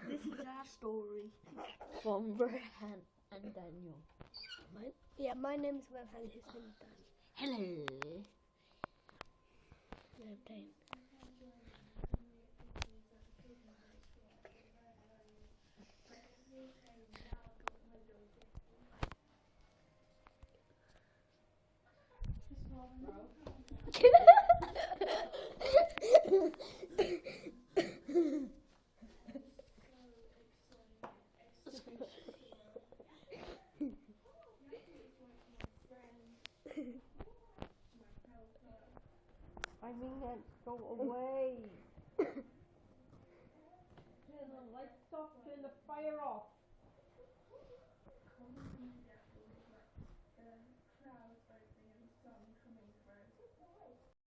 This is our story from Rohan and Daniel. My name is Rohan, his name is Dan. Hello. No, Dan. I mean, let's go away.